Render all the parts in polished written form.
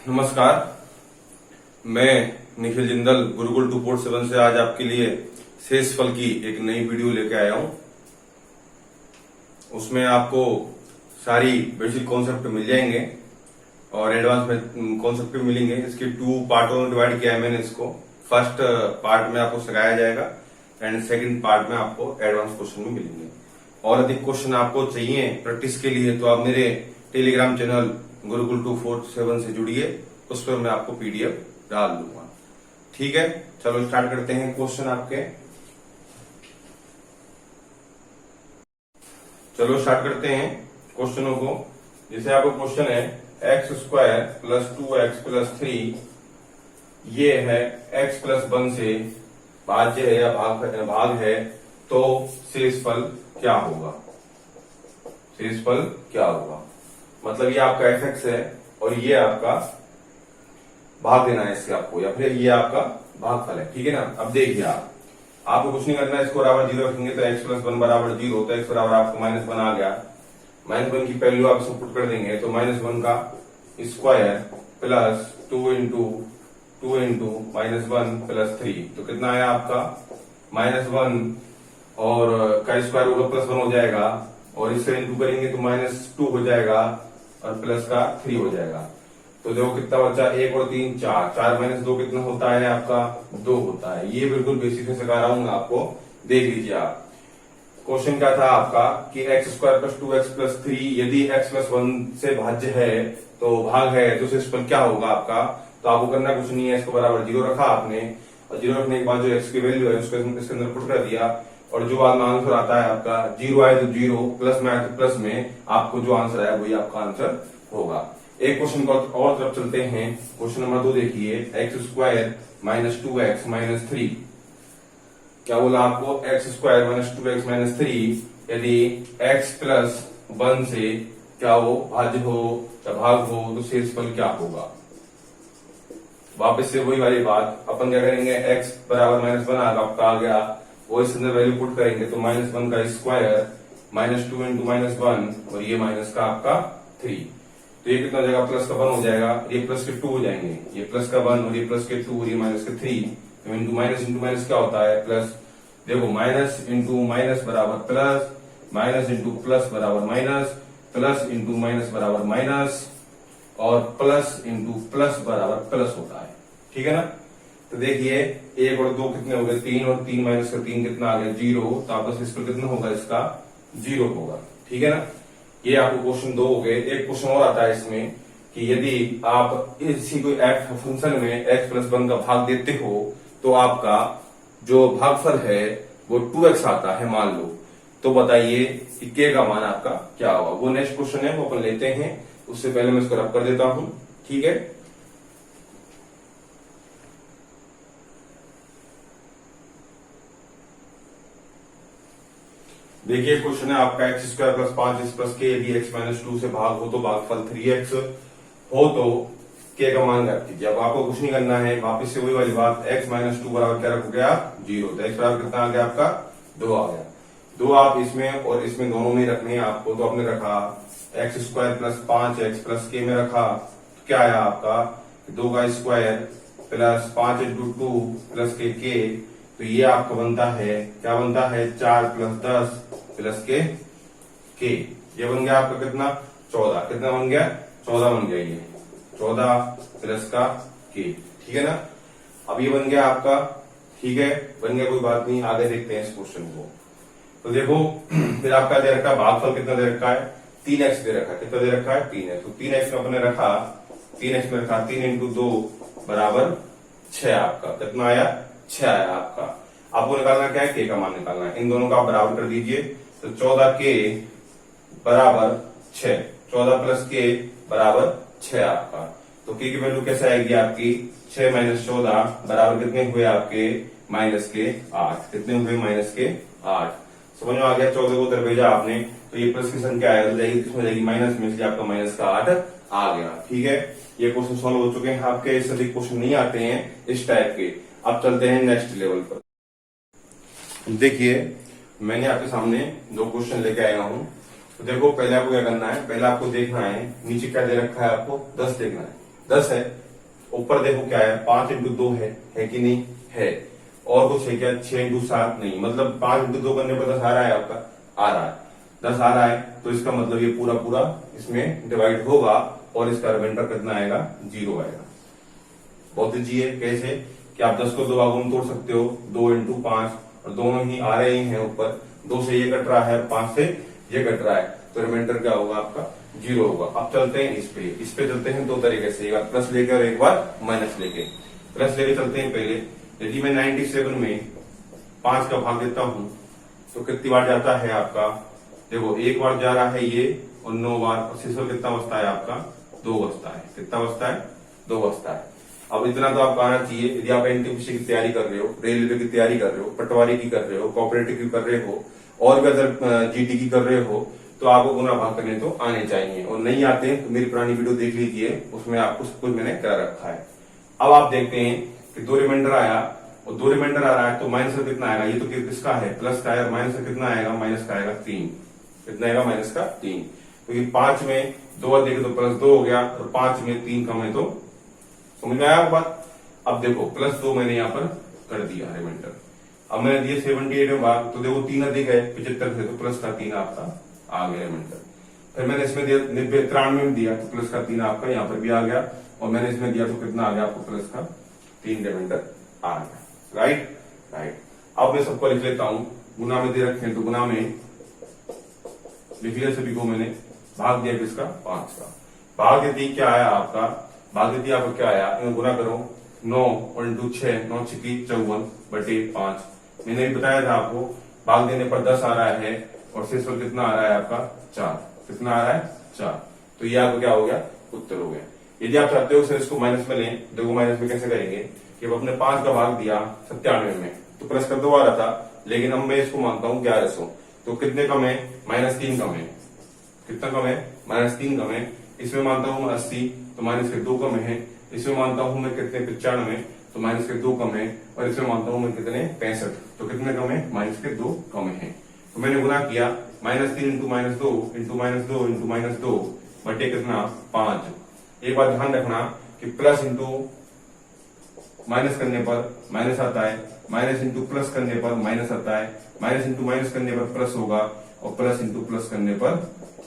नमस्कार, मैं निखिल जिंदल गुरुकुल 247 से आज आपके लिए शेषफल की एक नई वीडियो लेके आया हूं। उसमें आपको सारी बेसिक कॉन्सेप्ट मिल जाएंगे और एडवांस में कॉन्सेप्ट भी मिलेंगे। इसके 2 पार्टों में डिवाइड किया है मैंने इसको। फर्स्ट पार्ट में आपको सिखाया जाएगा एंड सेकंड पार्ट में आपको एडवांस क्वेश्चन भी मिलेंगे। और अधिक क्वेश्चन आपको चाहिए प्रैक्टिस के लिए तो आप मेरे टेलीग्राम चैनल गुरुकुल 247 से जुड़िए, उस पर मैं आपको पीडीएफ डाल दूंगा। ठीक है, चलो स्टार्ट करते हैं क्वेश्चन आपके। चलो स्टार्ट करते हैं क्वेश्चनों को। जैसे आपको क्वेश्चन है x² प्लस 2x प्लस 3, ये है x प्लस 1 से भाज्य है या भाग है, तो शेषफल क्या होगा। शेषफल क्या होगा मतलब ये आपका fx है और ये आपका भाग देना है इससे आपको, या फिर ये आपका भागफल है। ठीक है ना। अब देखिए आपको कुछ नहीं करना है, इसको बराबर 0 रखेंगे तो x प्लस 1 बराबर 0 होता है। x बराबर आपको -1 आ गया। -1 की वैल्यू आप इसको पुट कर देंगे तो -1 का स्क्वायर प्लस 2 इंटू -1 प्लस 3, तो कितना आया आपका -1 और का स्क्वायर होगा +1 हो जाएगा, और इससे इंटू करेंगे तो -2 हो जाएगा और प्लस का 3 हो जाएगा। तो देखो कितना बचा, 1 और 3 4, 4 - 2 कितना होता है आपका 2 होता है। ये बिल्कुल बेसिक से सिखा रहा हूँ आपको, देख लीजिए आप। क्वेश्चन क्या था आपका कि x² प्लस 2x प्लस 3 यदि x प्लस 1 से भाज्य है तो भाग है, तो शेषफल क्या होगा आपका। तो आपको करना कुछ नहीं है, इसको बराबर 0 रखा आपने, और 0 रखने के बाद जो x की वैल्यू है उसको इसके अंदर पुट कर दिया, और जो आंसर आता है आपका 0 आए तो 0, प्लस में आए तो प्लस में, आपको जो आंसर आया वही आपका आंसर होगा। एक क्वेश्चन को और तरफ चलते हैं। क्वेश्चन नंबर 2 देखिए, x² माइनस 2x माइनस 3। क्या बोला आपको, x² माइनस 2x माइनस 3 यदि x प्लस 1 से क्या हो, भाज्य हो या भाग हो, तो शेषफल क्या होगा। वापस से वही वाली बात, अपन क्या करेंगे, x बराबर -1 आपका आ गया, वो इस अंदर वैल्यू पुट करेंगे तो -1 का स्क्वायर -2 इंटू -1 और ये माइनस का आपका 3, तो ये कितना हो जाएगा, प्लस का 1 हो जाएगा, ये प्लस के 2 हो जाएंगे, ये प्लस का 1 और ये प्लस के 2 और ये माइनस के 3। तो इंटू माइनस क्या होता है प्लस। देखो माइनस इंटू माइनस बराबर प्लस, माइनस इंटू प्लस बराबर माइनस, प्लस इंटू माइनस बराबर माइनस, और प्लस इंटू प्लस बराबर प्लस होता है। ठीक है ना। तो देखिए 1 और 2 कितने हो गए, 3, और 3 माइनस का 3 कितना आ गया 0, तो आपका शेषफल कितना होगा इसका 0 होगा। ठीक है ना। ये आपको क्वेश्चन 2 हो गए। एक क्वेश्चन और आता है इसमें कि यदि आप इसी कोई फंक्शन में x प्लस 1 का भाग देते हो तो आपका जो भागफल है वो 2x आता है मान लो, तो बताइए कि k का मान आपका क्या होगा। वो नेक्स्ट क्वेश्चन है, वो अपन लेते हैं। उससे पहले मैं इसको रब कर देता हूं। ठीक है। देखिए क्वेश्चन है आपका x² plus 5x plus k यदि x माइनस 2 से भाग हो तो भागफल 3x हो तो k का मान ज्ञात कीजिए। अब आपको कुछ नहीं करना है, वापस से वही वाली बात, x माइनस 2 बराबर क्या रखोगे आप 0, तो x बराबर कितना आ गया आपका 2 आ गया। 2 आप इसमें और इसमें दोनों में रखने हैं आपको, तो आपने रखा x² plus 5x plus k में रखा, तो क्या आया आपका 2 का square plus 5 into 2 plus k, तो ये आपका बनता है, क्या बनता है 4 प्लस 10 प्लस के, ये बन गया आपका कितना 14, कितना बन गया 14 बन गया, ये 14 प्लस का के। ठीक है ना। अब ये बन गया आपका, ठीक है बन गया, कोई बात नहीं। आगे देखते हैं इस क्वेश्चन को। तो देखो फिर आपका दे रखा है भागफल कितना दे रखा है 3x दे रखा है, कितना दे रखा है 3x, तो 3x में अपने रखा 3x में रखा 3 इंटू 2 बराबर 6, आपका कितना आया 6 आया आपका। आपको निकालना क्या है, के का मान निकालना है। इन दोनों का आप बराबर कर दीजिए, तो 14k बराबर 6, 14 प्लस के बराबर 6 आपका। तो के की वैल्यू कैसे आएगी आपकी 6 माइनस 14 बराबर कितने हुए आपके -8, कितने हुए -8। समझ में आ गया। 14 को उधर भेजा आपने तो ये प्लस की संख्या है तो जाएगी, किसमें जाएगी माइनस में, इसलिए आपका -8 आ गया। ठीक है, ये क्वेश्चन सॉल्व हो चुके हैं आपके। इससे अधिक क्वेश्चन नहीं आते हैं इस टाइप के। अब चलते हैं नेक्स्ट लेवल पर। देखिए मैंने आपके सामने 2 क्वेश्चन लेके आया हूं। तो देखो पहले आपको क्या करना है, पहले आपको देखना है नीचे क्या दे रखा है, आपको 10 देखना है। 10 है। ऊपर देखो क्या है, 5 इंटू 2 है कि नहीं है। और कुछ है क्या, 6 इंटू 7 नहीं, मतलब 5 इंटू 2 करने पर 10 आ रहा है आपका, आ रहा है 10 आ रहा है। तो इसका मतलब ये पूरा पूरा इसमें डिवाइड होगा और इसका रिमाइंडर कितना आएगा, 0 आएगा। बहुत इजी है, कैसे कि आप 10 को 2 भागों में तोड़ सकते हो, 2 इंटू 5, और दोनों ही आ रहे ही हैं ऊपर, 2 से ये कट रहा है, 5 से ये कट रहा है, तो रिमाइंडर क्या होगा आपका, 0 होगा। अब चलते हैं इस पे चलते हैं दो तरीके से, एक बार प्लस लेके और एक बार माइनस लेके। प्लस लेके चलते हैं पहले। यदि मैं 97 में 5 का भाग देता हूं तो कितनी बार जाता है आपका, देखो एक बार जा रहा है ये और 9 बार, और शेषफल कितना बचता है आपका, 2 बचता है। कितना बचता है, 2 बचता है। अब इतना तो आपको आना चाहिए। यदि आप एनटीपीसी की तैयारी कर रहे हो, रेलवे की तैयारी कर रहे हो, पटवारी की कर रहे हो, कोऑपरेटिव की कर रहे हो, और भी अदर जीटी की कर रहे हो, तो आपको गुना भाग करने तो आने चाहिए। और नहीं आते हैं तो मेरी पुरानी वीडियो देख लीजिए, उसमें आपको सब कुछ मैंने करा रखा है। अब आप देखते हैं कि 2 रिमाइंडर आया और 2 रिमाइंडर आ रहा है, तो माइनस का कितना आएगा, ये तो किसका है, प्लस का है, माइनस का कितना आएगा, माइनस का आएगा 3। कितना आएगा, माइनस का 3। क्योंकि 5 में 2 देखे तो प्लस 2 हो गया, और 5 में 3 कम है, तो समझ में आया बात। अब देखो प्लस 2 मैंने यहाँ पर कर दिया रिमाइंडर। अब मैंने दिया 78 में भाग, तो देखो 3 अधिक है 75 से, तो प्लस का 3 आपका आ गया रिमाइंडर। फिर मैंने इसमें दिया 93 में दिया, तो प्लस का 3 आपका यहाँ पर भी आ गया, और मैंने इसमें दिया तो कितना आ गया आपको, प्लस का 3 रिमाइंडर आ गया। Right right. अब मैं सबको लिख लेता हूं, गुना में दे रखे हैं तो गुना में लिख लिया सभी को मैंने, भाग दिया किसका, 5 का। भाग यदि क्या आया आपका, भाग यदि आपको क्या आया, इनको गुना करो, 9 और इंटू 6, 9 छिकी 54 बटे 5। मैंने भी बताया था आपको, भाग देने पर 10 आ रहा है और शेषफल कितना आ रहा है आपका, 4। कितना आ रहा है, 4। तो ये आपको क्या हो गया, उत्तर हो गया। यदि आप चाहते हो सर इसको माइनस में लें, देखो माइनस में कैसे करेंगे कि अपने 5 का भाग दिया 97 में, तो प्लस का 2 आ रहा था, लेकिन अब मैं इसको मानता हूं 1100, तो कितने कम है, -3 कम है। कितना कम है, -3 कम है। इसमें मानता हूं मैं 80, तो माइनस के 2 कम है। इसमें मानता हूं मैं कितने, 95, तो माइनस के 2 कम है। और इसमें मानता हूं मैं कितने, 65, तो कितने कम है, माइनस के 2 कम है। तो मैंने गुना किया, -3 इंटू -2 इंटू -2 इंटू -2 बटे कितना, 5। एक बात ध्यान रखना कि प्लस इंटू माइनस करने पर माइनस आता है, माइनस इंटू प्लस करने पर माइनस आता है, माइनस इंटू माइनस करने पर प्लस होगा, और प्लस इंटू प्लस करने पर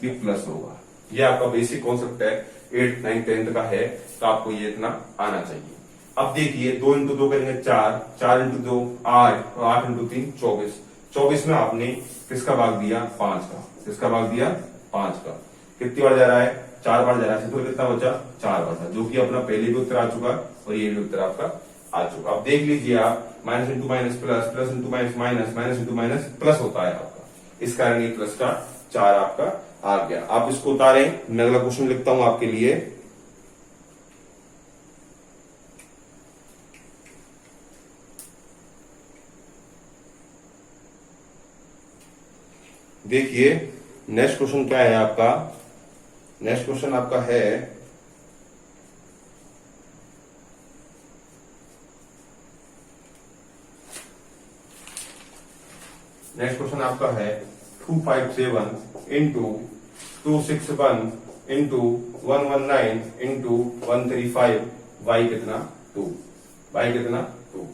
भी प्लस होगा। ये आपका बेसिक कॉन्सेप्ट है, 8th 9th 10th का है, तो आपको ये इतना आना चाहिए। अब देखिए 2 इंटू 2 करेंगे 4, 4 इंटू 2 8, और 8 इंटू 3 24। 24 में आपने किसका भाग दिया, 5 का। किसका भाग दिया, 5 का। कितनी बार जा रहा है, 4 बार जा रहा है, तो कितना बचा, 4 बचा, जो कि अपना पहले भी उत्तर आ चुका और ये भी उत्तर आपका आ चुका। अब देख लीजिए आप, minus into minus plus, plus into minus minus, minus into minus plus होता है आपका, इस कारण ये प्लस का 4 आपका आ गया। आप इसको उतारें, मैं अगला क्वेश्चन लिखता हूं आपके लिए। देखिए नेक्स्ट क्वेश्चन क्या है आपका, नेक्स्ट क्वेश्चन आपका है नेक्स्ट क्वेश्चन आपका है 257 इंटू 261 इंटू 119 इंटू 135, वाई कितना, 2। वाई कितना, 2।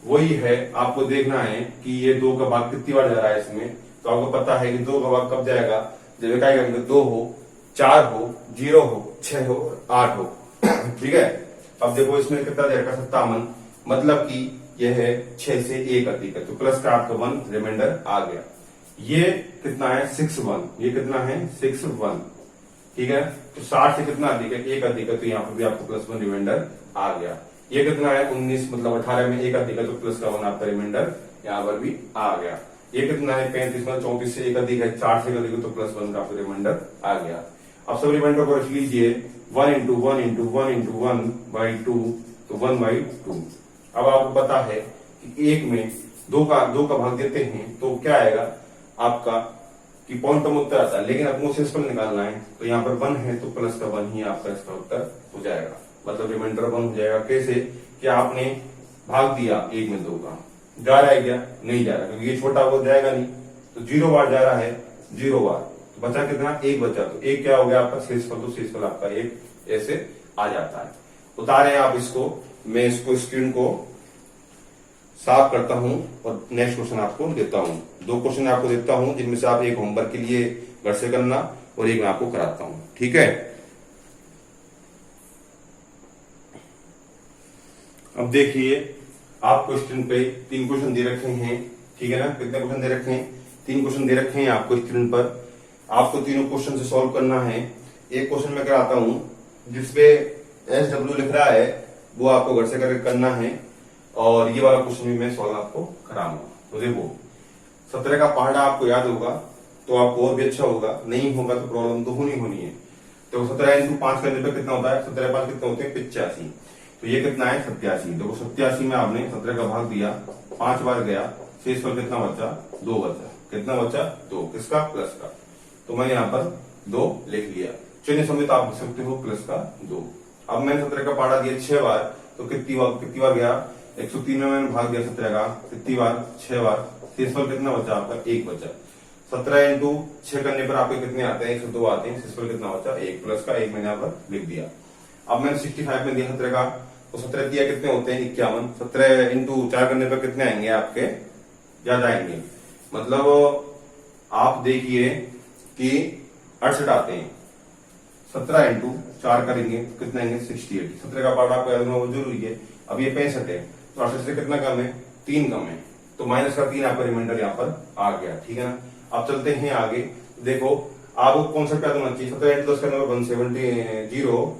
वही है, आपको देखना है कि ये 2 का भाग कितनी बार जा रहा है इसमें। तो आपको पता है कि 2 का भाग कब जाएगा, जब इकाई अंक 2 हो, 4 हो, 0 हो, 6 हो, 8 हो। ठीक है। अब देखो इसमें कितना जाएगा, 57, मतलब कि यह है 6 से 1 अधिक है, तो प्लस का आपका 1 रिमाइंडर आ गया। ये कितना है, 61, ये कितना है, 61। ठीक है। तो 60 से कितना अधिक है, 1 अधिक है, तो यहाँ पर भी आपको +1 रिमाइंडर आ गया। ये कितना है, 19, मतलब 18 में 1 अधिक है, तो प्लस का 1 आपका रिमाइंडर यहाँ पर भी आ गया। ये कितना है, 35, मतलब 34 से 1 अधिक है, 4 से 1 अधिक है, तो +1 का आपका रिमाइंडर आ गया। अब सब रिमाइंडर को रख लीजिए, 1 इंटू 1 इंटू 1 इंटू 1/2, तो 1/2। अब आपको पता है कि 1 में 2 का भाग देते हैं तो क्या आएगा आपका, कि पॉइंटम उत्तर आता है, लेकिन आपको शेषफल निकालना है, तो यहाँ पर 1 है, तो प्लस का 1 ही आपका इसका उत्तर हो जाएगा, मतलब रिमाइंडर 1 हो जाएगा। कैसे कि आपने भाग दिया 1 में 2 का, जा रहा है क्या, नहीं जा रहा, क्योंकि ये छोटा वो जाएगा नहीं, तो 0 बार जा रहा है, 0 बार, तो बचा कितना, 1 बचा, तो 1 क्या हो गया आपका शेषफल, तो शेषफल आपका 1 ऐसे आ जाता है। उतारे आप इसको, मैं इसको स्क्रीन को साफ करता हूं और नेक्स्ट क्वेश्चन आपको देता हूं। 2 क्वेश्चन आपको देता हूं जिनमें से आप एक होमवर्क के लिए घर से करना और एक मैं आपको कराता हूं, ठीक है। अब देखिए, आपको स्क्रीन पे 3 क्वेश्चन दे रखे हैं, ठीक है ना। कितने क्वेश्चन दे रखे हैं? 3 क्वेश्चन दे रखे हैं आपको स्क्रीन पर। आपको तीनों क्वेश्चन से सॉल्व करना है। एक क्वेश्चन मैं कराता हूं जिसपे SW लिख रहा है, वो आपको घर से करना है, और ये वाला क्वेश्चन भी मैं सॉल्व आपको कराऊंगा। तो देखो, 17 का पहाड़ा आपको याद होगा तो आपको और भी अच्छा होगा, नहीं होगा तो प्रॉब्लम तो होनी है। तो 17 इंटू 5 करने पे कितना होता है? 17 5 कितने होते हैं? 85। तो ये कितना है? 87। देखो 87 में आपने 17 का भाग दिया, 5 बार गया, शेष पर कितना बचा? 2 बचा। कितना बचा? 2। किसका? प्लस का। तो मैंने यहाँ पर 2 लिख लिया। चलिए समेत आप लिख सकते हो प्लस का 2। अब मैंने 17 का पहाड़ा दिया 6 बार, तो कितनी बार गया? 103 में मैंने भाग दिया 17 का, कितनी बार? 6 बार। शेषफल कितना बचा आपका? 1 बचा। 17 इंटू 6 करने पर आपके कितने आते हैं? 102 आते हैं। शेषफल कितना बचा? 1। प्लस का 1 मैंने यहाँ पर लिख दिया। अब मैंने 65 में दिया 17 का, तो 17 दिया कितने होते हैं? 51। 17 इंटू 4 करने पर कितने आएंगे आपके? ज्यादा आएंगे। मतलब आप देखिए कि 68 आते हैं। 17 इंटू 4 करेंगे तो कितने आएंगे? 68। 17 का पार्ट आपको याद होना वो जरूरी है। अब ये 65 है, तो 68 से कितना कम है? 3 कम है। तो माइनस का 3 आपका रिमाइंडर यहाँ पर आ गया, ठीक है ना। अब चलते हैं आगे। देखो, आपको कॉन्सेप्ट याद होना चाहिए। 17 इंटू 10 करने पर 170,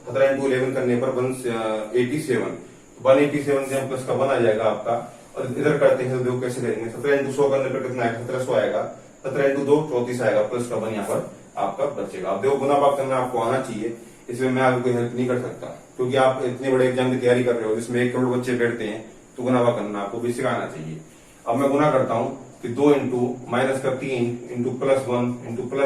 17 इंटू 11 करने पर 187, 187 से प्लस का 1 आ जाएगा आपका। और इधर करते हैं तो देखो कैसे करेंगे। 17 इंटू 100 करने पर कितना आएगा? 1700 आएगा। 17 इंटू 2 34 आएगा, प्लस का 1 यहाँ पर आपका बचेगा। अब देखो, गुना भाग करना आपको आना चाहिए, इसमें मैं आपको हेल्प नहीं कर सकता, क्योंकि आप इतने बड़े एग्जाम की तैयारी कर रहे हो जिसमें 1 करोड़ बच्चे बैठते हैं, तो गुना भाग करना आपको बेसिक आना चाहिए। अब मैं गुना करता हूं कि 2 इंटू माइनस का 3 इंटू प्लस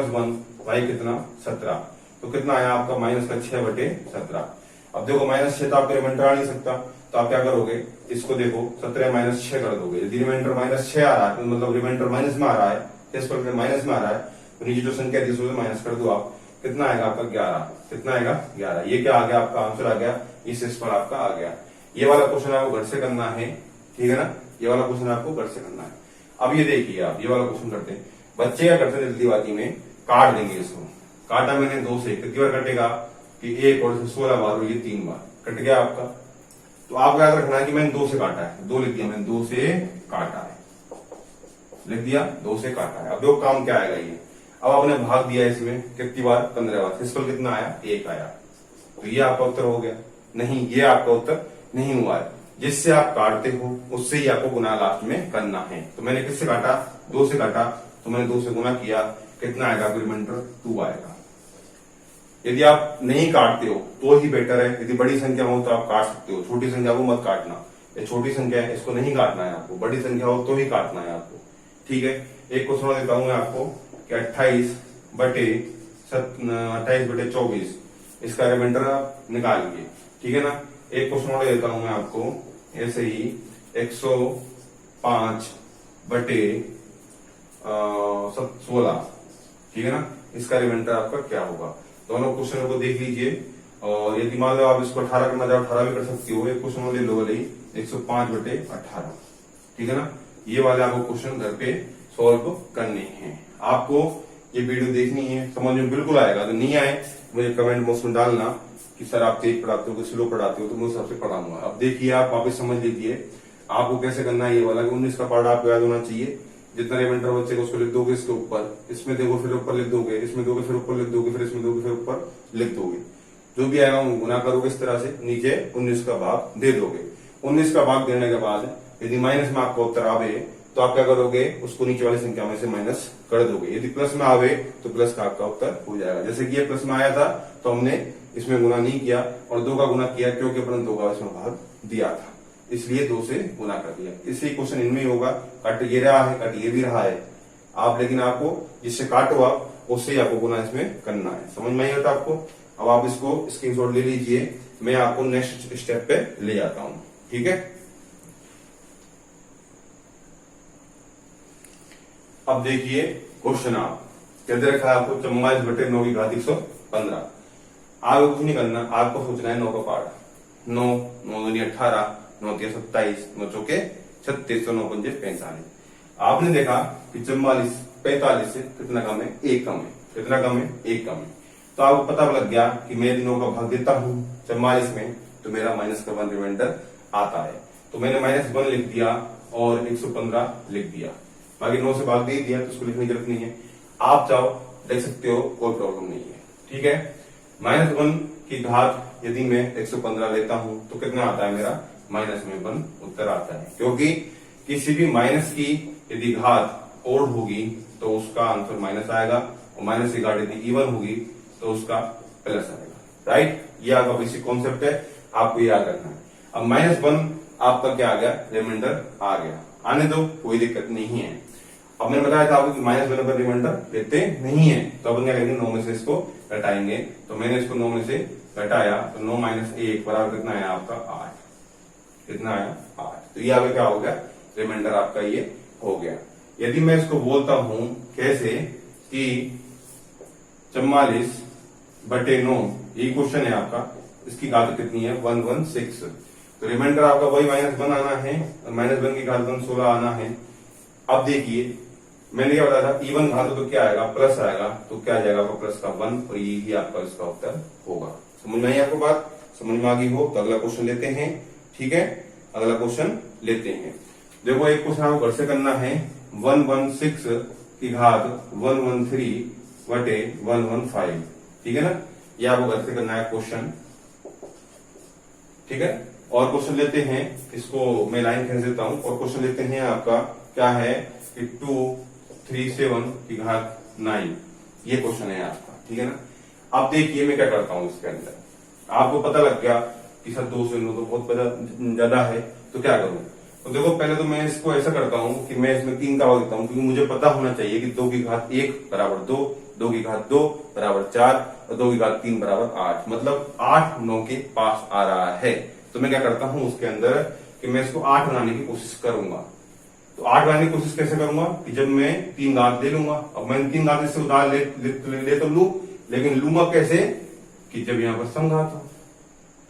वन भाई कितना? 17। तो कितना आया आपका? माइनस का 6/17। अब देखो, माइनस 6 तो आपका रिमाइंडर आ नहीं सकता, तो आप क्या करोगे? इसको देखो, 17 माइनस 6 कर दोगे। यदि रिमाइंडर माइनस 6 आ रहा है, तो मतलब रिमाइंडर माइनस में आ रहा है, इस पर माइनस में आ रहा है, तो नीचे जो संख्या दी उसमें माइनस कर दो आप। कितना आएगा आपका? 11। कितना आएगा? 11। ये क्या आ गया? आपका आंसर आ गया। इस पर आपका आ गया। ये वाला क्वेश्चन आपको घर से करना है, ठीक है ना। ये वाला क्वेश्चन आपको घर से करना है। अब ये देखिए, आप ये वाला क्वेश्चन करते हैं। बच्चे क्या करते हैं? जल्दीबाजी में काट देंगे इसको। काटा मैंने 2 से, कितनी बार कटेगा? कि 1 और 16 बार, और ये 3 बार कट गया आपका। तो आपको याद रखना है कि मैंने 2 से काटा है। 2 लिख दिया मैंने, 2 से काटा है, लिख दिया, 2 से काटा है। अब देखो काम क्या आएगा ये। अब आपने भाग दिया इसमें कितनी बार? 15 बार। शेषफल कितना आया? 1 आया। तो ये आपका उत्तर हो गया? नहीं, ये आपका उत्तर नहीं हुआ है। जिससे आप काटते हो उससे ही आपको गुना लास्ट में करना है। तो मैंने किससे काटा? 2 से काटा, तो मैंने 2 से गुना किया, कितना आएगा? रिमाइंडर 2 आएगा। यदि आप नहीं काटते हो तो ही बेटर है। यदि बड़ी संख्या हो तो आप काट सकते हो, छोटी संख्या को मत काटना। ये छोटी संख्या है, इसको नहीं काटना है आपको। बड़ी संख्या हो तो ही काटना है आपको, ठीक है। एक क्वेश्चन देता हूं मैं आपको कि 28/24 इसका रिमाइंडर आप निकालिए, ठीक है ना। एक क्वेश्चन और देता हूं मैं आपको ऐसे ही 105/16, ठीक है ना। इसका रिमाइंडर आपका क्या होगा? दोनों क्वेश्चन को देख लीजिए, और यदि मान लो आप इसको 18 करना चाहो 18 भी कर सकती हो। एक क्वेश्चन ले लो वाले 105/18, ठीक है ना। ये वाले आपको क्वेश्चन घर पे सॉल्व करने हैं। आपको ये वीडियो देखनी है, समझ में बिल्कुल आएगा। तो नहीं आए मुझे कमेंट बॉक्स में डालना कि सर आप तेज पढ़ाते हो कि स्लो पढ़ाते हो, तो मैं उस हिसाब से पढ़ाऊंगा। अब देखिए, आप वापस समझ लीजिए आपको कैसे करना है। ये वाला 19 का पार्ट आपको याद होना चाहिए। जितना रिमाइंडर बचेगा उसको लिख दोगे इसके ऊपर, इसमें देखो फिर ऊपर लिख दोगे, इसमें दोगे फिर ऊपर लिख दोगे, फिर इसमें दोगे फिर ऊपर लिख दोगे। जो भी आएगा वो गुना करोगे इस तरह से, नीचे 19 का भाग दे दोगे। 19 का भाग देने के बाद यदि माइनस में आपका उत्तर आवे तो आप क्या करोगे? उसको नीचे वाली संख्या में से माइनस कर दोगे। यदि प्लस में आवे तो प्लस का आपका उत्तर हो जाएगा। जैसे कि ये प्लस में आया था तो हमने इसमें गुना नहीं किया और 2 का गुना किया, क्योंकि अपन 2 का इसमें भाग दिया था, इसलिए 2 से गुना कर दिया। इसी क्वेश्चन इनमें होगा। कट ये रहा है, कट ये भी रहा है आप, लेकिन आपको जिससे काटो आप उससे ही आपको गुना इसमें करना है। समझ में आई होता आपको? अब आप इसको स्क्रीनशॉट ले लीजिए, मैं आपको नेक्स्ट स्टेप पे ले जाता हूं, ठीक है। अब देखिए क्वेश्चन, आप क्या दे रखा है आपको? 44/9 की घात 115। आपको कुछ नहीं करना, आपको सोचना है 9 का पार्ट। 9 9 दूनी 18, 9 3 27, 9 चौके 36, 9 पंजे 45। आपने देखा कि 44 45 से कितना कम है, 1 कम है। कितना कम है, 1 कम है। तो आपको पता लग गया कि मैं 9 का भाग देता हूं 44 में तो मेरा माइनस का 1 रिमाइंडर आता है। तो मैंने -1 लिख दिया और 115 लिख दिया। बाकी 9 से भाग दे दिया तो उसको लिखने की जरूरत नहीं है। आप चाहो देख सकते हो, कोई प्रॉब्लम नहीं है। ठीक है, -1 की घात यदि मैं 115 लेता हूं तो कितना आता है मेरा, -1 उत्तर आता है। क्योंकि किसी भी माइनस की यदि घात ओड होगी तो उसका आंसर माइनस आएगा, और माइनस की घात यदि इवन होगी तो उसका प्लस आएगा। राइट, ये आपका बेसिक कॉन्सेप्ट है, आपको याद रखना है। अब -1 आपका क्या आ गया, रिमाइंडर आ गया, आने दो, कोई दिक्कत नहीं है। अब मैंने बताया था आपको कि -1 पर रिमाइंडर लेते नहीं है, तो अपन क्या करेंगे, 9 में से इसको घटाएंगे। तो मैंने इसको 9 में से घटाया तो 9 - 1 बराबर कितना आया आपका, 8। कितना आया, 8। तो ये आगे क्या हो गया, रिमाइंडर आपका ये हो गया। यदि मैं इसको बोलता हूं कैसे कि 44/9, यही क्वेश्चन है आपका, इसकी घात कितनी है, 116। तो रिमाइंडर आपका वही -1 आना है, और -1 की घात 116 आना है। अब देखिए मैंने क्या बताया था, इवन घात तो क्या आएगा, प्लस आएगा, तो क्या आ जाएगा आपका प्लस का 1, और यही आपका इसका उत्तर होगा। समझ में आई आपको बात, समझ में आ गई हो तो अगला क्वेश्चन लेते हैं। ठीक है, अगला क्वेश्चन लेते हैं। देखो एक क्वेश्चन आपको घर से करना है, 116 की घात 113/115। ठीक है ना, ये आपको घर से करना है क्वेश्चन। ठीक है, और क्वेश्चन लेते हैं, इसको मैं लाइन खींच देता हूं, और क्वेश्चन लेते हैं आपका क्या है कि 237 की घात 9, ये क्वेश्चन है आपका। ठीक है ना, अब देखिए मैं क्या करता हूं इसके अंदर, आपको पता लग गया कि सर 2 से 9 तो बहुत ज्यादा है, तो क्या करूं। तो देखो पहले तो मैं इसको ऐसा करता हूं कि मैं इसमें 3 का भाग देता हूं, क्योंकि मुझे पता होना चाहिए कि 2 की घात 1 बराबर 2, 2 की घात 2 बराबर 4, और 2 की घात 3 बराबर 8, मतलब 8 9 के पास आ रहा है। तो मैं क्या करता हूं उसके अंदर कि मैं इसको 8 बनाने की कोशिश करूंगा। तो 8 बनाने की कोशिश कैसे करूंगा कि जब मैं 3 घात ले लूंगा, अब मैं 3 घात इससे उधार ले तो लू, लेकिन लूंगा कैसे कि जब यहाँ पर समघात हो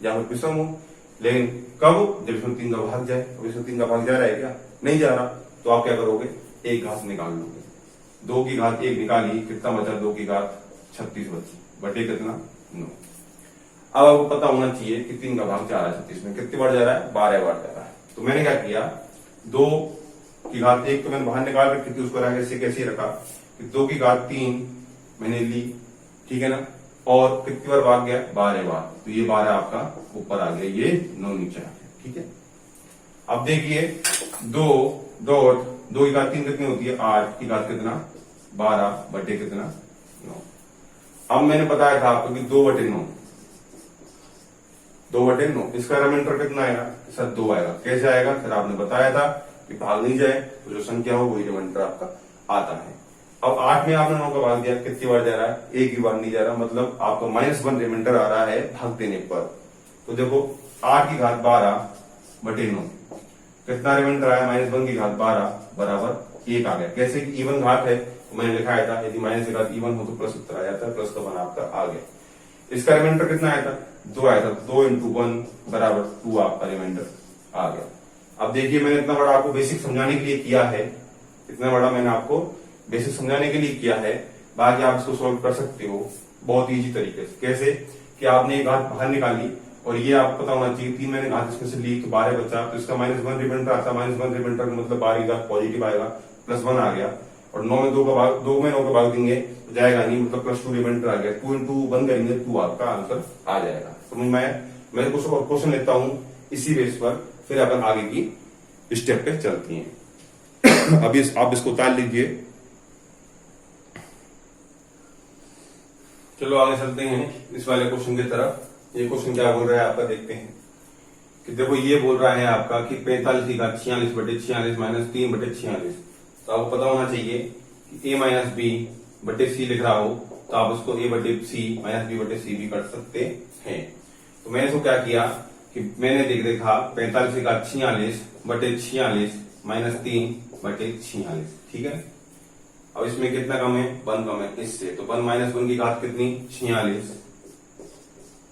या फिर विषम हो। लेकिन कब, जब इसमें 3 का भाग जाए। अब इसमें 3 का भाग जा रहा है क्या, नहीं जा रहा, तो आप क्या करोगे, एक घात निकाल लोगे। 2 की घात 1 निकाली, कितना बचा, 2 की घात 36 बची, बटे कितना, 9। अब आपको पता होना चाहिए कि 3 का भाग जा रहा है 36 में, कितनी बार जा रहा है, 12 बार जा रहा है। तो मैंने क्या किया, 2 की घात 1 तो मैंने बाहर निकाल रखी थी, उसको ऐसे कैसे रखा कि 2 की घात 3 मैंने ली। ठीक है ना, और कितनी बार भाग गया, 12 बार, तो ये 12 आपका ऊपर आ गया, ये 9 नीचे आ गया। ठीक है, अब देखिए 2 की घात 3 कितनी होती है, 8 की घात कितना, 12 बटे कितना, 9। अब मैंने बताया था आपको कि 2/9, 2/9, इसका रिमाइंडर कितना आएगा, सर 2 आएगा। कैसे आएगा, सर आपने बताया था कि भाग नहीं जाए तो जो संख्या हो वही रिमाइंडर आपका आता है। अब 8 में आपने 9 का भाग दिया, कितनी बार जा रहा है, एक ही बार नहीं जा रहा, मतलब आपका -1 रिमाइंडर आ रहा है भाग देने पर। तो देखो 8 की घात 12/9, कितना रिमाइंडर आया, -1 की घात 12 बराबर 1 आ गया। कैसे कि इवन घात है, तो मैंने लिखाया था यदि माइनस की घात इवन हो तो प्लस उत्तर आ जाता है, प्लस का 1 आपका आ गया। इसका रिमाइंडर कितना आया था, 2 आया था, 2 × 1 बराबर 2 आपका रिमाइंडर आ गया। अब देखिए मैंने इतना बड़ा आपको बेसिक समझाने के लिए किया है, इतना बड़ा मैंने आपको बेसिक समझाने के लिए किया है। बाकी आप इसको सोल्व कर सकते हो बहुत इजी तरीके से। कैसे कि आपने एक घात बाहर निकाली, और ये आपको पता होना चाहिए 3 मैंने घात इसमें से ली तो 12 बचा, तो इसका -1 रिमाइंडर आता है। -1 रिमाइंडर मतलब 12 की घात पॉजिटिव आएगा, +1 आ गया, और 9 में 2 में 9 का भाग देंगे तो जाएगा नहीं, मतलब +2 रिमाइंडर आ गया। 2 × 1 करेंगे 2 आपका आंसर आ जाएगा। समझ में आया। मैं क्वेश्चन लेता हूं इसी बेस पर, फिर अपन आगे की स्टेप पे चलती हैं। अभी आप इसको उतार लीजिए, चलो आगे चलते हैं इस वाले क्वेश्चन की तरफ। ये क्वेश्चन क्या बोल रहा है आपका, देखते हैं कि देखो ये बोल रहा है आपका कि 45 की घात 46/46 - 3/46। तो आपको पता होना चाहिए कि a - b/c लिख रहा हो तो आप उसको a/c - b/c भी कर सकते हैं। तो मैंने इसको क्या किया कि मैंने देखा 45 की घात 46/46 - 3/46। ठीक है, अब इसमें कितना कम है, 1 कम है इससे, तो 1 - 1 की घात कितनी, 46,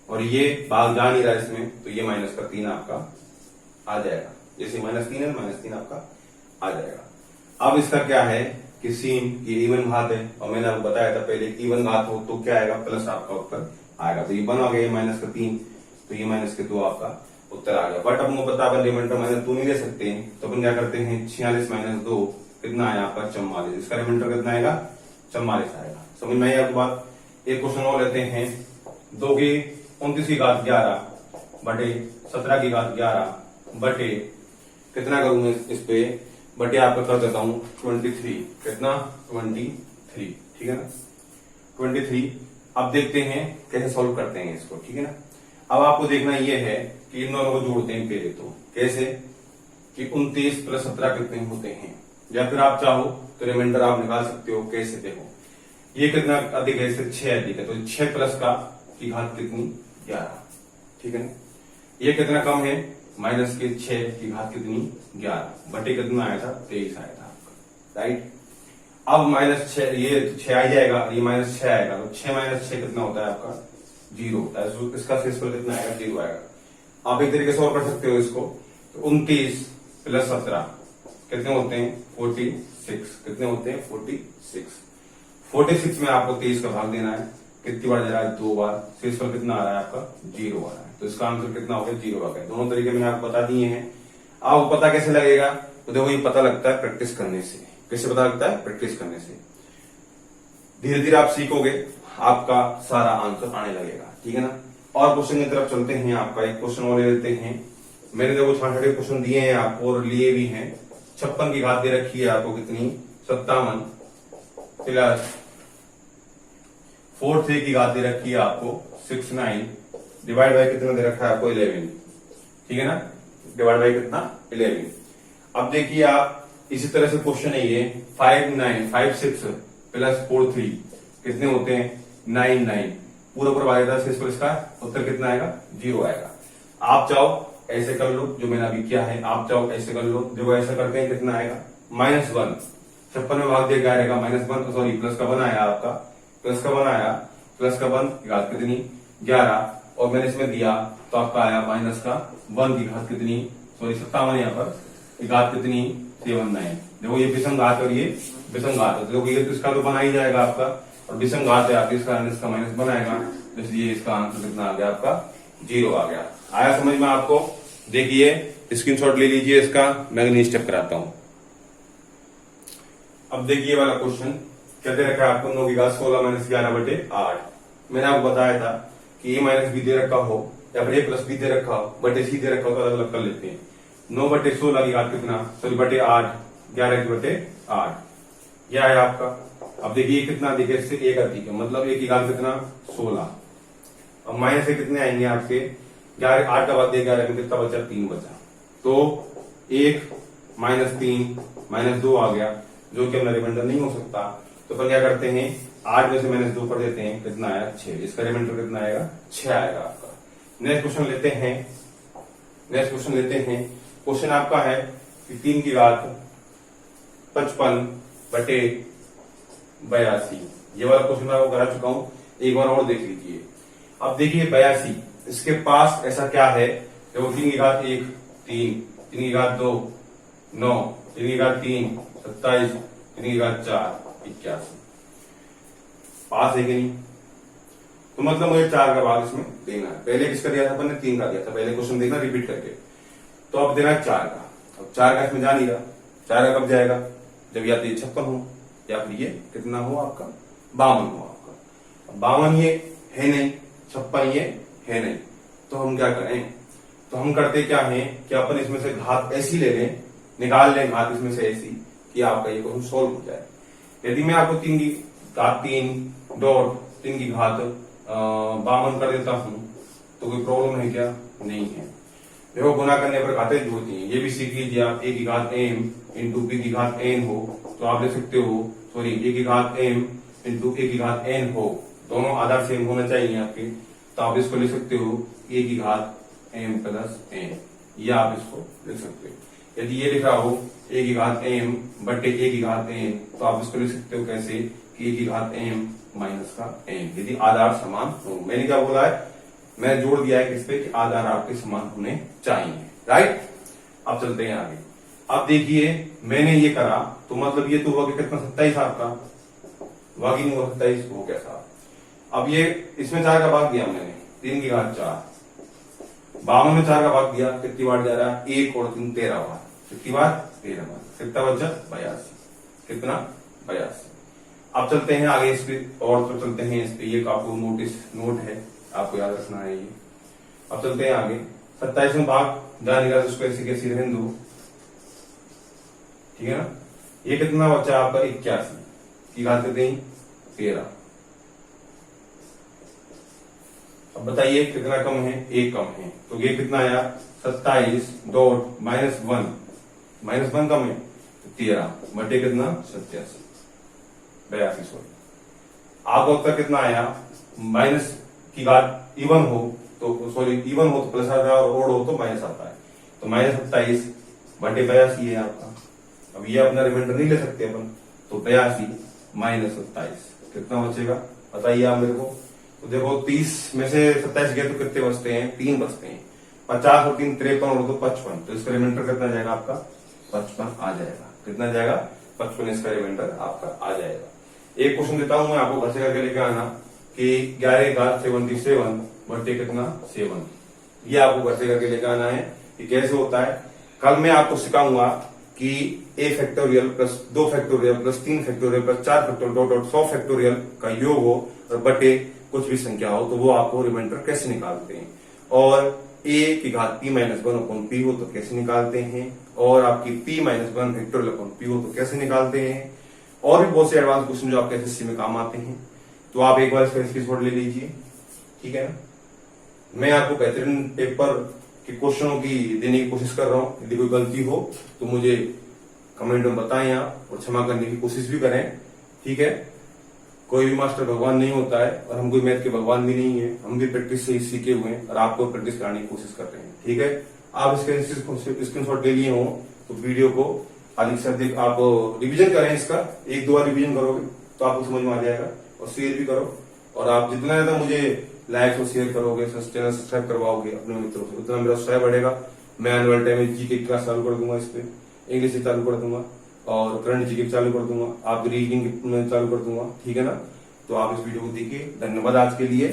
और ये भाग जा नहीं रहा इसमें, तो ये -3 आपका आ जाएगा। जैसे -3 है, -3 आपका आ जाएगा। अब इसका क्या है कि सीन ये इवन घात है, और मैंने आपको बताया था पहले इवन घात हो तो क्या आएगा, प्लस आपका उत्तर आएगा। तो ये बन आ गया -3, तो ये -2 आपका उत्तर आ गया। बट अब मुझे पता है रिमाइंडर -2 नहीं ले सकते हैं, तो अपन क्या करते हैं 46 - 2 कितना आया आपका 44। इसका रिमाइंडर कितना आएगा 44 आएगा। समझ में आई आपको बात। एक क्वेश्चन और लेते हैं, 2 की 29 की घात 11 बटे 17 की घात 11 बटे कितना करूंगा इस पे बटे आपका कर देता हूं 23। कितना 23, ठीक है ना 23। अब देखते हैं कैसे सॉल्व करते हैं इसको, ठीक है ना। अब आपको देखना यह है कि इन दोनों को जोड़ते हैं पहले, तो कैसे कि 29 + 17 कितने होते हैं, या फिर आप चाहो तो रिमाइंडर आप निकाल सकते हो। कैसे देखो, ये कितना अधिक है, इससे 6 अधिक है, तो 6 प्लस का की घात कितनी 11, ठीक है ना। ये कितना कम है -6 की घात कितनी 11 बटे कितना आया था 23 आया था आपका, राइट। अब -6 ये 6 आ जाएगा, ये -6 आएगा, तो 6 - 6 कितना होता है आपका 0 होता है। इसका शेषफल कितना आएगा 0 आएगा। आप एक तरीके से और कर सकते हो इसको, तो 29 + 17 कितने होते हैं 46, कितने होते हैं 46। 46 में आपको 23 का भाग देना है, कितनी बार जा रहा है 2 बार, शेषफल कितना आ रहा है आपका 0 आ रहा है। तो इसका आंसर कितना हो गया 0 आ गया। दोनों तरीके मैंने आपको बता दिए हैं। आपको पता कैसे लगेगा, तो देखो ये पता लगता है प्रैक्टिस करने से। कैसे पता लगता है, प्रैक्टिस करने से। धीरे धीरे आप सीखोगे, आपका सारा आंसर आने लगेगा, ठीक है ना। और क्वेश्चन की तरफ चलते हैं। आपका एक क्वेश्चन और ले लेते हैं। मैंने देखो छोटे क्वेश्चन दिए हैं आपको और लिए भी हैं। 56 की घात दे रखी है आपको कितनी 57 प्लस 43 की घात दे रखी है आपको 69 डिवाइड बाय कितना दे रखा है आपको 11, ठीक है ना। डिवाइड बाय कितना 11। अब देखिए आप इसी तरह से क्वेश्चन है ये 56 + 43 कितने होते हैं 99 पूरा भाग देता है, इसका उत्तर कितना आएगा 0 आएगा। आप चाहो ऐसे कर लो जो मैंने अभी किया है, आप चाहो ऐसे कर लो। देखो ऐसा करते हैं कितना आएगा -1 56 में भाग दिया जाएगा -1 सॉरी प्लस का 1 आया आपका, प्लस का 1 आया, प्लस का 1 की घात कितनी 11 और मैंने इसमें दिया तो आपका आया -1 की घात कितनी सॉरी 57 यहाँ पर की घात कितनी 79। देखो ये विषम घात और ये विषम घात है, देखो ये तो इसका तो बना ही जाएगा आपका, और विषम घात है आपकी, इसका इसका माइनस बनाएगा, इसलिए इसका आंसर कितना आ गया आपका 0 आ गया। आया समझ में आपको। देखिए स्क्रीनशॉट ले लीजिए इसका, मैं अगली स्टेप कराता हूं। अब देखिए वाला क्वेश्चन क्या दे रखा है आपको 9 की घात 16 - 11 बटे 8। मैंने आपको बताया था कि a - b दे रखा हो या फिर a + b दे रखा हो बटे c दे रखा हो तो अलग अलग कर लेते हैं। 9 बटे 16 की घात कितना सॉरी बटे 8 11 की बटे 8 यह है आपका। अब देखिए कितना देखिए इससे 1 अधिक है, मतलब 1 की घात कितना 16। अब माइनस से कितने आएंगे आपके 11 8 का बाद 11 में कितना बचा 3 बचा, तो 1 - 3 - 2 आ गया जो कि अपना रिमाइंडर नहीं हो सकता। तो अपन क्या करते हैं 8 में से -2 कर देते हैं, कितना आया 6। इसका रिमाइंडर कितना आएगा 6 आएगा आपका। नेक्स्ट क्वेश्चन लेते हैं। क्वेश्चन आपका है कि 3 की घात 55 बटे 82। ये वाला क्वेश्चन मैं आपको करा चुका हूं, एक बार और देख लीजिए। अब देखिए 82 इसके पास ऐसा क्या है, देखो 3 की घात 1 3, 3 की घात 2 9, 3 की घात 3 27, 3 की घात 4 81। पास है कि नहीं, तो मतलब मुझे 4 का भाग इसमें देना है। पहले किसका दिया था अपन ने 3 का दिया था, पहले क्वेश्चन देखना रिपीट करके, तो अब देना है 4 का। अब 4 का इसमें जा नहीं रहा, 4 का कब जाएगा जब या तो ये 56 हो या फिर ये कितना हो आपका 52 हो आपका। 52 ये है नहीं, 56 ये है नहीं, तो हम क्या करें, तो हम करते क्या है कि अपन इसमें से घात ऐसी ले लें, निकाल लें घात इसमें से ऐसी कि आपका ये क्वेश्चन सोल्व हो जाए। यदि मैं आपको 3 की घात 3 डॉट 3 की घात 52 कर देता हूं तो कोई प्रॉब्लम है क्या, नहीं है। देखो गुना करने पर घातें जुड़ती हैं, ये भी सीख लीजिए आप। a की घात m इंटू b की घात n हो तो आप लिख सकते हो, सॉरी a की घात m इंटू a की घात n हो, दोनों आधार सेम होना चाहिए आपके, तो आप इसको लिख सकते हो a की घात m प्लस n, या आप इसको लिख सकते हो। यदि ये लिखा हो a की घात m बटे a की घात n, तो आप इसको लिख सकते हो कैसे कि a की घात m माइनस का n, यदि आधार समान हो। मैंने क्या बोला है मैंने जोड़ दिया है किस पे कि आधार आपके समान होने चाहिए, राइट। अब चलते हैं आगे। अब देखिए मैंने ये करा तो मतलब ये तो हुआ कि कितना 27 आपका, बाकी नहीं हुआ 27 हो कैसा। अब ये इसमें 4 का भाग दिया मैंने, 3 की घात 4, 52 में 4 का भाग दिया, कितनी बार जा रहा है 1 और 3 13 बार, कितनी बार 13 बार, कितना बचा 82, कितना 82। अब चलते हैं आगे इस पे, और तो चलते हैं इस पे, ये आपको नोट है, आपको याद रखना है ये। अब चलते हैं आगे, 27 में भाग जाने का उसको ऐसे कैसे रहने दो, ठीक है ना। ये कितना बचा आपका 81 की घात कितनी 13। अब बताइए कितना कम है, 1 कम है, तो ये कितना आया 27 डॉट -1 कम है तो 13 बटे कितना 82 सॉरी। आपका उत्तर कितना आया, माइनस की घात इवन हो तो सॉरी इवन हो तो प्लस आता है और ओड हो तो माइनस आता है, तो -27 बटे 82 है आपका। अब ये अपना रिमाइंडर नहीं ले सकते अपन, तो 82 - 27 कितना बचेगा बताइए आप मेरे को। तो देखो 30 में से 27 गए तो कितने बचते हैं, 3 बचते हैं, 50 और 3 53 और 2 55, तो इसका रिमाइंडर कितना जाएगा आपका 55 आ जाएगा, कितना जाएगा 55 इसका रिमाइंडर आपका आ जाएगा। एक क्वेश्चन देता हूं मैं आपको, घर से करके लेके आना कि 11 का 77 बटे कितना 7, ये आपको घर से करके लेके आना है कि कैसे होता है। कल मैं आपको सिखाऊंगा कि a factorial plus 2 factorial plus 3 factorial plus 4 factorial dot 100 factorial का योग हो और बटे कुछ भी संख्या हो तो वो आपको रिमाइंडर कैसे निकालते हैं, और a की घात p - 1/p हो तो कैसे निकालते हैं, और आपकी p - 1 फैक्टोरियल अपॉन p हो तो कैसे निकालते हैं, और भी बहुत से एडवांस क्वेश्चन जो आपके एसएससी में काम आते हैं। तो आप एक बार इसका स्क्रीनशॉट ले लीजिए, ठीक है ना। मैं आपको बेहतरीन पेपर के क्वेश्चनों की देने की कोशिश कर रहा हूं, यदि कोई गलती हो तो मुझे कमेंट में बताएं आप, और क्षमा करने की कोशिश भी करें, ठीक है। कोई भी मास्टर भगवान नहीं होता है और हम कोई मैथ के भगवान भी नहीं है, हम भी प्रैक्टिस से ही सीखे हुए हैं और आपको प्रैक्टिस कराने की कोशिश कर रहे हैं, ठीक है। आप इसका स्क्रीनशॉट ले लिए हो तो वीडियो को अधिक से अधिक आप रिवीजन करें, इसका 1-2 बार रिवीजन करोगे तो आपको समझ में आ जाएगा, और शेयर भी करो, और आप जितना ज्यादा मुझे लाइक और शेयर करोगे, चैनल सब्सक्राइब करवाओगे अपने मित्रों से, उतना मेरा उत्साह बढ़ेगा। मैं आने वाले टाइम में जीके की क्लास चालू कर दूंगा, इस पे इंग्लिश से चालू कर दूंगा और करंट जीके चालू कर दूंगा, आप रीडिंग में चालू कर दूंगा, ठीक है ना। तो आप इस वीडियो को देखिए, धन्यवाद आज के लिए।